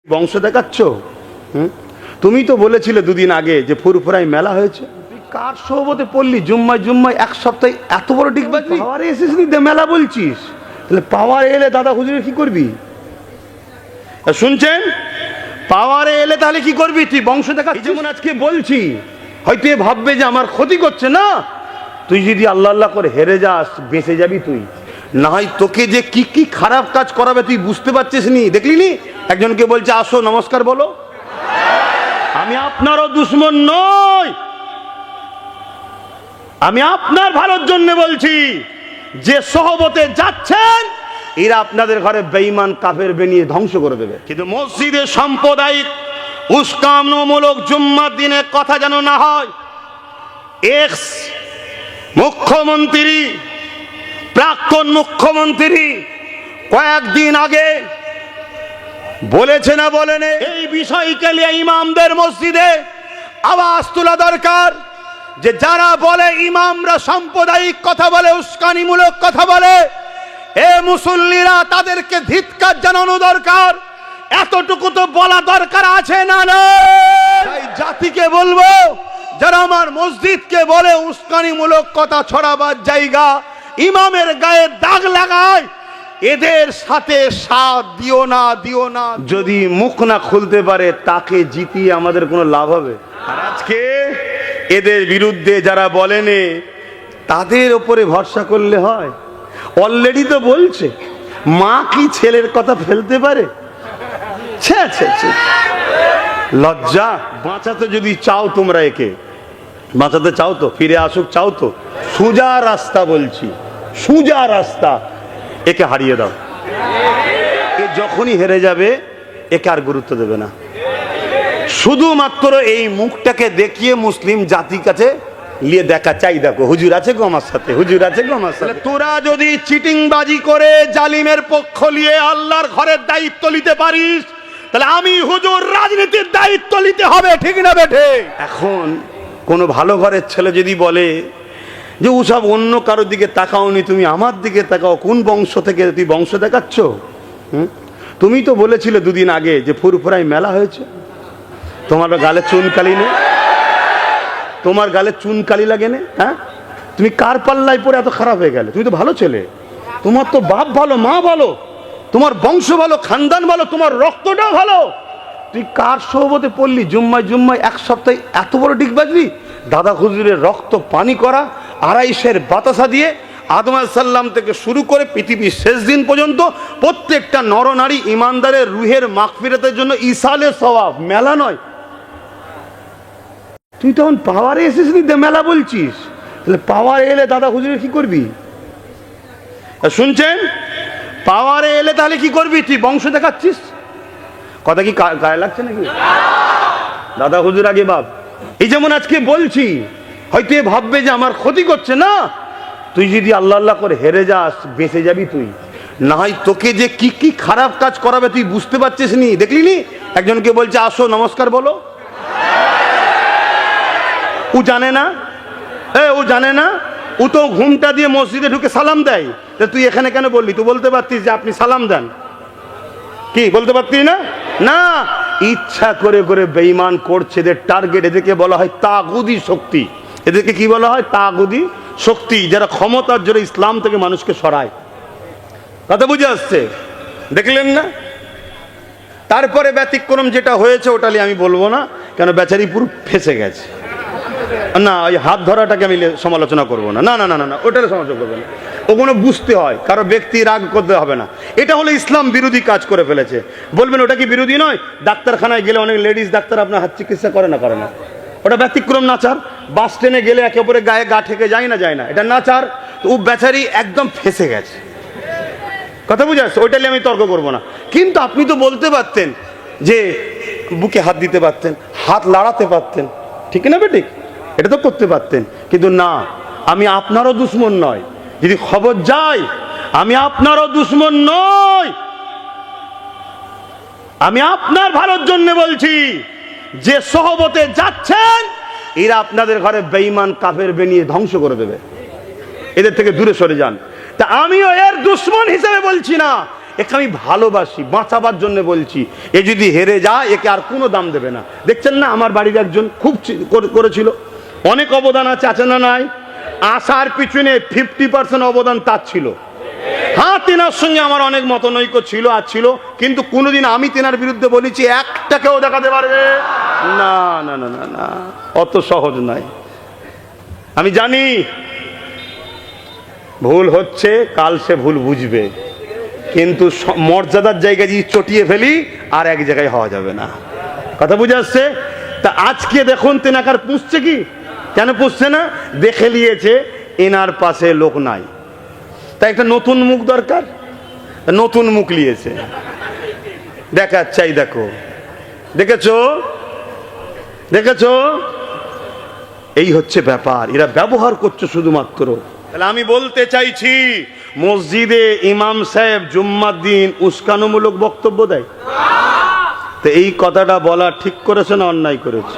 বংশ দেখাচ্ছ। তুমি তো বলেছিলে দুদিন আগে যে ফুরফুরাই মেলা হয়েছে। কার সোহবতে পড়লি? জুম্মায় জুম্মায় এক সপ্তাহে এত বড় ডিগবাজি। পাওয়ারে এসেছিস নি, মেলা বলছিস? তাহলে পাওয়ারে এলে দাদা হুজুরের কি করবি? শুনছেন? পাওয়ারে এলে তাহলে কি করবি? তুই বংশ দেখাচ্ছিস। যেমন আজকে বলছি, হয়তো এ ভাববে যে আমার ক্ষতি করছে। না, তুই যদি আল্লাহ আল্লাহ করে হেরে যাস বেঁচে যাবি তুই। না হয় তোকে যে কি কি খারাপ কাজ করাবে তুই বুঝতে পারছিস নি। দেখলি নি একজনকে বলছে আসো নমস্কার বলো। আমি আপনারও দুশ্মন নই, আমি আপনার ভালোর জন্য বলছি। যে সহবতে যাচ্ছেন এরা আপনাদের ঘরে বেঈমান কাফের বানিয়ে ধ্বংস করে দেবে। কিন্তু মসজিদে সাম্প্রদায়িক উস্কানিমূলক জুম্মার দিনে কথা যেন না হয়। এক্স মুখ্যমন্ত্রী, প্রাক্তন মুখ্যমন্ত্রী কয়েকদিন আগে বলেছে না বলেন, এই বিষয়কে নিয়ে ইমামদের মসজিদে আওয়াজ তোলা দরকার। যে যারা বলে ইমামরা সাম্প্রদায়িক কথা বলে, উস্কানিমূলক কথা বলে, এ মুসল্লিরা তাদেরকে ধিক্কার জানানো দরকার। এতটুকু তো বলা দরকার আছে না? না, তাই জাতিকে বলবো, যারা আমার মসজিদকে বলে উস্কানিমূলক কথা ছড়াবার জায়গা, ইমামের গায়ে দাগ লাগায়, এদের সাথে সাথ দিও না, দিও না। যদি মুখ না খুলতে পারে তাকে জিতিয়ে আমাদের কোনো লাভ হবে? আর আজকে এদের বিরুদ্ধে যারা বলেনে তাদের উপরে ভরসা করলে হয়? অলরেডি তো বলছে, মা কি ছেলের কথা ফেলতে পারে? লজ্জা। বাঁচাতে যদি চাও, তোমরা একে বাঁচাতে চাও তো, ফিরে আসুক চাও তো, সোজা রাস্তা বলছি, সোজা রাস্তা, একে হারিয়ে দাও। এ যখনই হেরে যাবে একে আর গুরুত্ব দেবে না। শুধুমাত্র এই মুখটাকে দেখিয়ে মুসলিম জাতির কাছে নিয়ে দেখা চাই, দেখো হুজুর আছে গো আমার সাথে, হুজুর আছে গো আমার সাথে। তোরা যদি চিটিংবাজি করে জালিমের পক্ষ নিয়ে আল্লাহর ঘরের দায়িত্ব নিতে পারিস, তাহলে আমি হুজুর রাজনীতির দায়িত্ব নিতে হবে, ঠিক না বেঠে? এখন কোনো ভালো ঘরের ছেলে যদি বলে যে ওসব অন্য কারোর দিকে তাকাওনি, তুমি আমার দিকে তাকাও, কোন বংশ থেকে তুই বংশ দেখাচ্ছ? তুমি তো বলেছিলে দুদিন আগে যে ফুরফুরাই মেলা হয়েছে। তোমার গালে চুনকালি নেই? তোমার গালে চুনকালি লাগে না? হ্যাঁ, তুমি কার পাল্লায় পড়ে এত খারাপ হয়ে গেলে? তুমি তো ভালো ছেলে, তোমার তো বাপ ভালো, মা ভালো, তোমার বংশ ভালো, খানদান ভালো, তোমার রক্তটাও ভালো। তুই কার সোহবতে পড়লি? জুম্মায় জুম্মায় এক সপ্তাহে এত বড় ডিগবাজি। দাদা হুজুরের রক্ত পানি করা, আড়াইশের বাতাসা দিয়ে আদম আলাইহিস সালাম থেকে শুরু করে পৃথিবীর শেষ দিন পর্যন্ত প্রত্যেকটা নরনারী ইমানদারের রুহের মাগফিরাতের জন্য ইসালে সওয়াব। মেলা নয়। তুই তখন পাওয়ারে এসেছিস নি, মেলা বলছিস? তাহলে পাওয়ারে এলে দাদা হুজুরের কি করবি? শুনছেন? পাওয়ারে এলে তাহলে কি করবি? তুই বংশ দেখাচ্ছিস। কথা কি গায়ে লাগছে নাকি? দাদা হুজুর আগে বাপ। এই যেমন আজকে বলছি, হয়তো এ ভাববে যে আমার ক্ষতি করছে। না, তুই যদি আল্লাহ আল্লাহ করে হেরে যাস বেঁচে যাবি তুই। না হয় তোকে যে কি কি খারাপ কাজ করাবে তুই বুঝতে পারছিস নি। দেখলি নি একজনকে বলছে আসো নমস্কার বলো। ও জানে না, ও জানে না, ও তো ঘুমটা দিয়ে মসজিদে ঢুকে সালাম দেয়। তা তুই এখানে কেন বললি? তুই বলতে পারতিস যে আপনি সালাম দেন, কি বলতে পারতিস না? না, ইচ্ছা করে করে বেঈমান করছে। এদের টার্গেট, এদেরকে বলা হয় তাগুদি শক্তি। এদেরকে কি বলা হয়? তাগুদি শক্তি, যারা ক্ষমতার জোরে ইসলাম থেকে মানুষকে সরায়। কথা বুঝে আসছে? দেখলেন না? তারপরে ব্যতিক্রম যেটা হয়েছে ওটা নিয়ে আমি বলবো না, কেন বেচারি পুরো ফেসে গেছে। না, ওই হাত ধরাটাকে আমি সমালোচনা করবো না, না না না না, ওটার সমালোচনা করবো না। ওগুলো বুঝতে হয়, কারো ব্যক্তি রাগ করতে হবে না। এটা হলো ইসলাম বিরোধী কাজ করে ফেলেছে। বলবেন ওটা কি বিরোধী নয়? ডাক্তারখানায় গেলে অনেক লেডিস ডাক্তার আপনার হাত চিকিৎসা করে না, করে না, ওটা ব্যতিক্রম নাচার। বাস ট্রেনে গেলে একে অপরের গায়ে গা ঠেকে যায় না, যায় না, এটা নাচার। তো ও বেচারি একদম ফেসে গেছে। কথা বুঝে আসছে? ওইটা নিয়ে আমি তর্ক করবো না। কিন্তু আপনি তো বলতে পারতেন যে বুকে হাত দিতে পারতেন, হাত লাড়াতে পারতেন, ঠিক না বেঠিক? এটা তো করতে পারতেন। কিন্তু না, আমি আপনারও দুশ্মন নয়। যদি খবর যায়, আমি আপনারও দুশ্মন নই, আমি আপনার ভালোর জন্য বলছি। যে সহবতে যাচ্ছেন এরা আপনাদের ঘরে বেঈমান কাফের বানিয়ে ধ্বংস করে দেবে। এদের থেকে দূরে সরে যান। তা আমিও এর দুশ্মন হিসেবে বলছি না, একে আমি ভালোবাসি, বাঁচাবার জন্য বলছি। এ যদি হেরে যায় একে আর কোনো দাম দেবে না। দেখছেন না, আমার বাড়ির একজন খুব করেছিল, অনেক অবদান আছে না নাই? আসার পিছনে 50% অবদান তার ছিল। হ্যাঁ, তেনার সঙ্গে আমার অনেক মতনৈক্য ছিল আর ছিল, কিন্তু কোনোদিন আমি তেনার বিরুদ্ধে বলেছি একটাকেও দেখাতে পারবে না। না না না না, অত সহজ নয়। আমি জানি ভুল হচ্ছে, কাল সে ভুল বুঝবে, কিন্তু মর্যাদার জায়গায় যদি চটিয়ে ফেলি আর এক জায়গায় হওয়া যাবে না। কথা বুঝে আসছে? তা আজকে দেখুন তেনাকার পুষছে কি, কেন পুষছে না? দেখে নিয়েছে এনার পাশে লোক নাই, তাই একটা নতুন মুখ দরকার, নতুন মুখ নিয়েছে। দেখাচ্ছাই, দেখো, দেখেছো দেখেছো, এই হচ্ছে ব্যাপার। এরা ব্যবহার করছে শুধুমাত্র। তাহলে আমি বলতে চাইছি, মসজিদে ইমাম সাহেব জুম্মার দিন উস্কানোমূলক বক্তব্য দেয়, তো এই কথাটা বলা ঠিক করেছে না অন্যায় করেছে?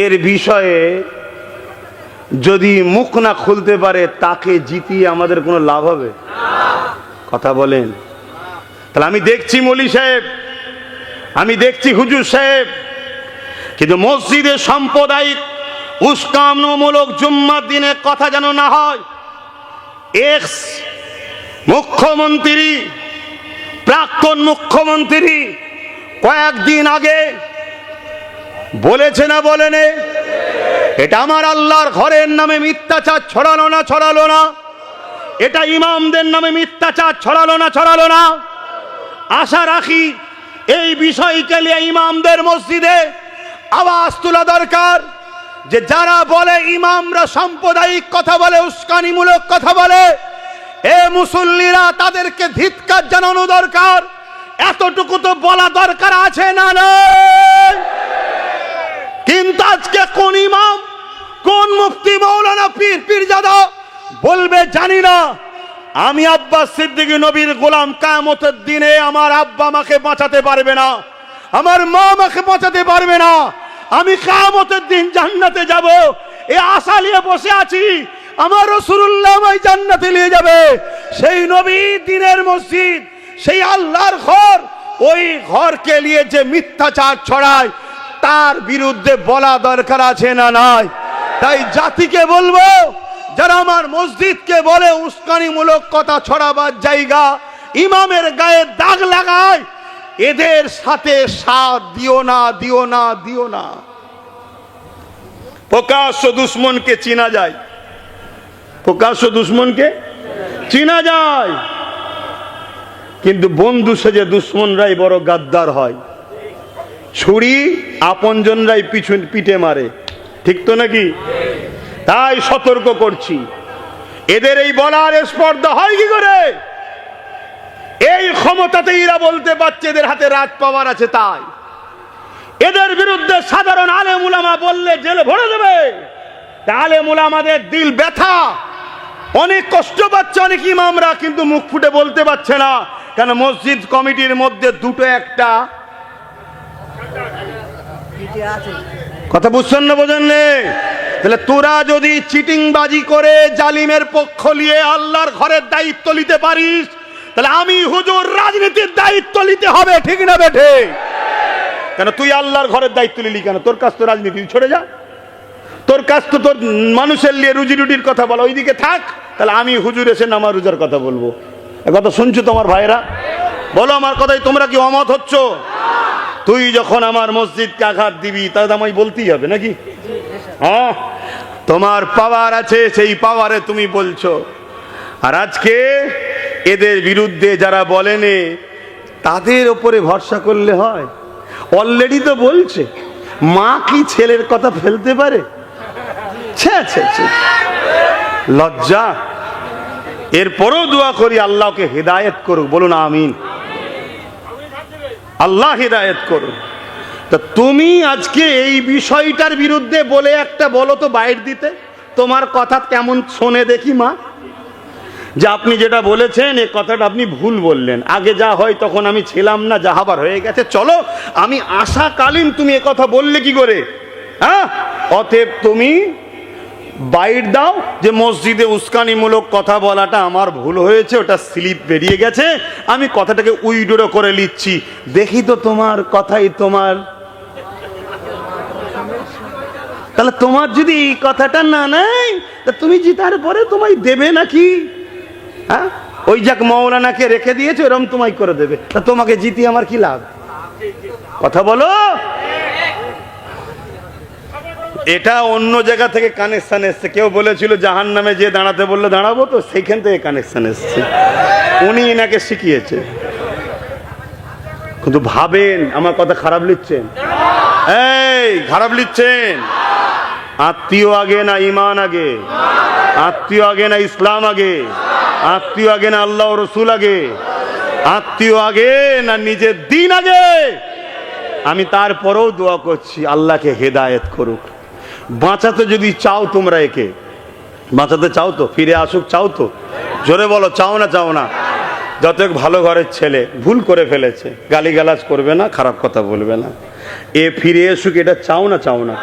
এর বিষয়ে যদি মুখ না খুলতে পারে তাকে জিতিয়ে আমাদের কোনো লাভ হবে? কথা বলেন। তাহলে আমি দেখছি মৌলী সাহেব, আমি দেখছি হুজুর সাহেব, কিন্তু মসজিদে সাম্প্রদায়িক উস্কানোমূলক জুম্মার দিনে কথা যেন না হয়। এক্স মুখ্যমন্ত্রী, প্রাক্তন মুখ্যমন্ত্রী কয়েকদিন আগে বলেছে না বলেনে, এটা আমার আল্লাহর ঘরের নামে মিথ্যাচার ছড়ালো না? এটা ইমামদের নামে মিথ্যাচার ছড়ালো না? আশা রাখি এই বিষয়কে নিয়ে ইমামদের মসজিদে আওয়াজ তোলা দরকার, যে যারা বলে ইমামরা সাম্প্রদায়িক কথা বলে, উস্কানিমূলক কথা বলে, এ মুসল্লিরা তাদেরকে ধিক্কার জানানো দরকার। এতটুকু তো বলা দরকার আছে না নাই? কিন্তু আজকে কোন ইমাম, কোন মুফতি, মৌলানা, পীরজাদা বলবে জানি না, আমি আব্বাস সিদ্দিকী নবীর গোলাম, কিয়ামতের দিনে আমার আব্বা আমাকে বাঁচাতে পারবে না, আমার মা আমাকে বাঁচাতে পারবে না, আমি কিয়ামতের দিন জান্নাতে যাব, এই আশা নিয়ে বসে আছি, আমার রাসূলুল্লাহ আমায় জান্নাতে নিয়ে যাবে। সেই নবী দিনের মসজিদ, সেই আল্লাহর ঘর, ওই ঘরকে নিয়ে যে মিথ্যাচার ছড়ায় তার বিরুদ্ধে বলা দরকার আছে না নাই? তাই জাতিকে বলবো, যারা আমার মসজিদকে বলে উস্কানিমূলক কথা ছড়াবার জায়গা, ইমামের গায়ে দাগ লাগায়, এদের সাথে সাথ দিও না। প্রকাশ্য দুশ্মনকে চিনা যায়, কিন্তু বন্ধু সেজে দুশ্মনরাই বড় গাদ্দার হয়। ছুরি আপনজনরাই পিঠে মারে, ঠিক তো নাকি? তাই সতর্ক করছি, এদের এই বলার স্পর্ধা হয় কি করে? এই ক্ষমতাতে এরা বলতে পারছে এদের হাতে রাজ পাওয়ার আছে, তাই এদের বিরুদ্ধে সাধারণ আলেম উলামা বললে জেলে ভরে দেবে। আলেম উলামাদের দিল ব্যথা, অনেক কষ্ট পাচ্ছে অনেক ইমামরা, কিন্তু মুখ ফুটে বলতে পারছে না, কেন? মসজিদ কমিটির মধ্যে দুটো একটা কথা বুঝছেন না, বোঝেন? তাহলে তোরা যদি চিটিংবাজি করে জালিমের পক্ষ নিয়ে আল্লাহর ঘরের দায়িত্ব নিতে পারিস, তাহলে আমি হুজুর রাজনীতির দায়িত্ব নিতে হবে, ঠিক না বেঠে? কেন তুই আল্লাহর ঘরের দায়িত্ব নিলি কেন? তোর কাছ তো রাজনীতি ছড়ে যা, তোর কাছ তো তোর মানুষের নিয়ে রুজি রুটির কথা বলা, ওইদিকে থাক। তাহলে আমি হুজুর এসে নামা রোজার কথা বলবো? কথা শুনছো তোমার ভাইরা? বলো আমার কথাই তোমরা কি অমত হচ্ছ? তুই যখন আমার মসজিদকে আঘাত দিবি তাহলে আমায় বলতেই হবে নাকি? হ্যাঁ, তোমার পাওয়ার আছে, সেই পাওয়ারে তুমি বলছো। আর আজকে এদের বিরুদ্ধে যারা বলেনে তাদের ওপরে ভরসা করলে হয়? অলরেডি তো বলছে, মা কি ছেলের কথা ফেলতে পারে? লজ্জা। এরপরও দোয়া করি আল্লাহকে হেদায়েত করুক, বলুন আমিন। আল্লাহ হেদায়েত করুক। তা তুমি আজকে এই বিষয়টার বিরুদ্ধে বলে একটা বলো তো বাইর দিতে, তোমার কথা কেমন শোনে দেখি মা, যে আপনি যেটা বলেছেন এই কথাটা আপনি ভুল বললেন, আগে যা হয় তখন আমি ছিলাম না, যা হবার হয়ে গেছে, চলো আমি আশাকালীন তুমি এ কথা বললে কি করে? হ্যাঁ, অতএব তুমি বাইট দাও যে মসজিদে উস্কানিমূলক কথা বলাটা আমার ভুল হয়েছে, ওটা স্লিপ বেরিয়ে গেছে, আমি কথাটাকে উইড্রো করে নিচ্ছি। দেখি তো তোমার কথাই তোমার, তাহলে তোমার যদি এই কথাটা না নাই তা তুমি জিতার পরে তোমায় দেবে নাকি? হ্যাঁ, ওই যাক মৌলানাকে রেখে দিয়েছে এরকম তোমায় করে দেবে, তা তোমাকে জিতি আমার কি লাভ? কথা বলো। এটা অন্য জায়গা থেকে কানেকশন এসছে। কেউ বলেছিল জাহান্নামে যে দাঁড়াতে বললে দাঁড়াবো, তো সেইখান থেকে কানেকশন এসছে, উনি এনাকে শিখিয়েছে। কিন্তু ভাবেন আমার কথা খারাপ লিখছেন? এই খারাপ লিখছেন? আত্মীয় আগে না ইমান আগে? আত্মীয় আগে না ইসলাম আগে? আত্মীয় আগে না আল্লাহ রসুল আগে? আত্মীয় আগে না নিজের দিন আগে? আমি তারপরেও দোয়া করছি আল্লাহকে হেদায়েত করুক। বাঁচাতে যদি চাও তোমরা, একে বাঁচাতে চাও তো, ফিরে আসুক চাও তো? জোরে বলো, চাও না চাও না? যত ভালো ঘরের ছেলে ভুল করে ফেলেছে, গালিগালাজ করবে না, খারাপ কথা বলবে না, এ ফিরে আসুক, এটা চাও না চাও না?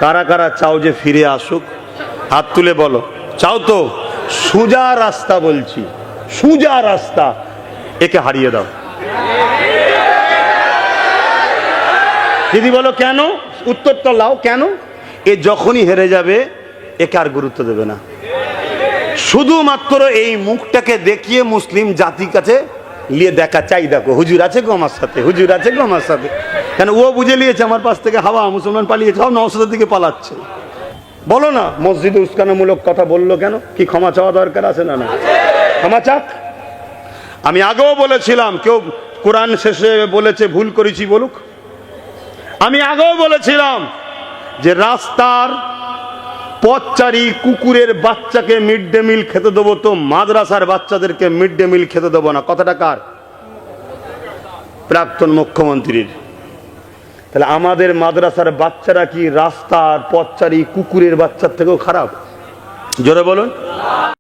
কারা কারা চাও যে ফিরে আসুক? হাত তুলে বলো, চাও তো? সোজা রাস্তা বলছি, সোজা রাস্তা, একে হারিয়ে দাও। দিদি বলো কেন? উত্তরটা লাও, কেন? এ যখনই হেরে যাবে একে আর গুরুত্ব দেবে না। শুধুমাত্র এই মুখটাকে দেখিয়ে মুসলিম জাতির কাছে নিয়ে দেখা চাই, দেখো হুজুর আছে গো আমার সাথে, হুজুর আছে গো আমার সাথে। কেন? ও বুঝে নিয়েছে আমার পাশ থেকে হাওয়া, মুসলমান পালিয়েছে, সব নওশাদের দিকে পালাচ্ছে। বলো না, মসজিদে উস্কানিমূলক কথা বললো কেন? কি ক্ষমা চাওয়া দরকার আছে না? না, ক্ষমা চাক। আমি আগেও বলেছিলাম, কেউ কোরআন শেষে বলেছে ভুল করেছি বলুক। আমি আগেও বলেছিলাম যে রাস্তার পথচারী কুকুরের বাচ্চাকে মিড ডে মিল খেতে দেবো, তো মাদ্রাসার বাচ্চাদেরকে মিড ডে মিল খেতে দেবো না। কথাটা কার? প্রাক্তন মুখ্যমন্ত্রীর। তাহলে আমাদের মাদ্রাসার বাচ্চারা কি রাস্তার পথচারী কুকুরের বাচ্চার থেকেও খারাপ? জোরে বলুন।